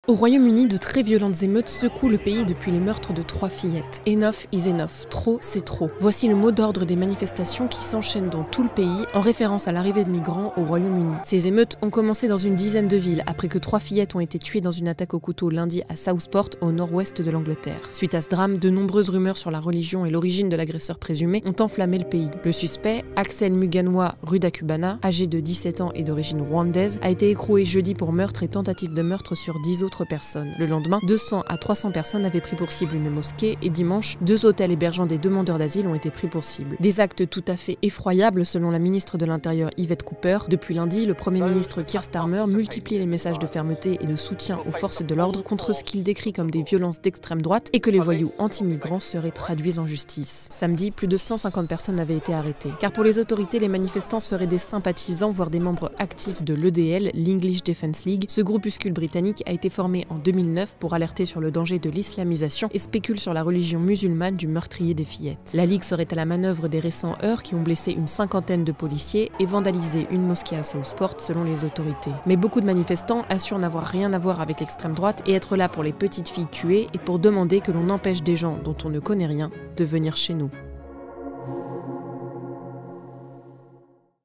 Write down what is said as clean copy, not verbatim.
Au Royaume-Uni, de très violentes émeutes secouent le pays depuis le meurtre de 3 fillettes. Enough is enough. Trop, c'est trop. Voici le mot d'ordre des manifestations qui s'enchaînent dans tout le pays en référence à l'arrivée de migrants au Royaume-Uni. Ces émeutes ont commencé dans une dizaine de villes après que 3 fillettes ont été tuées dans une attaque au couteau lundi à Southport, au nord-ouest de l'Angleterre. Suite à ce drame, de nombreuses rumeurs sur la religion et l'origine de l'agresseur présumé ont enflammé le pays. Le suspect, Axel Muganwa Rudakubana, âgé de 17 ans et d'origine rwandaise, a été écroué jeudi pour meurtre et tentative de meurtre sur 10 autres personnes. Le lendemain, 200 à 300 personnes avaient pris pour cible une mosquée et dimanche, 2 hôtels hébergeant des demandeurs d'asile ont été pris pour cible. Des actes tout à fait effroyables selon la ministre de l'Intérieur Yvette Cooper. Depuis lundi, le Premier ministre Keir Starmer multiplie les messages de fermeté et de soutien aux forces de l'ordre contre ce qu'il décrit comme des violences d'extrême droite et que les voyous anti-migrants seraient traduits en justice. Samedi, plus de 150 personnes avaient été arrêtées. Car pour les autorités, les manifestants seraient des sympathisants, voire des membres actifs de l'EDL, l'English Defence League. Ce groupuscule britannique a été formé en 2009 pour alerter sur le danger de l'islamisation et spécule sur la religion musulmane du meurtrier des fillettes. La Ligue serait à la manœuvre des récents heurts qui ont blessé une cinquantaine de policiers et vandalisé une mosquée à Southport selon les autorités. Mais beaucoup de manifestants assurent n'avoir rien à voir avec l'extrême droite et être là pour les petites filles tuées et pour demander que l'on empêche des gens dont on ne connaît rien de venir chez nous.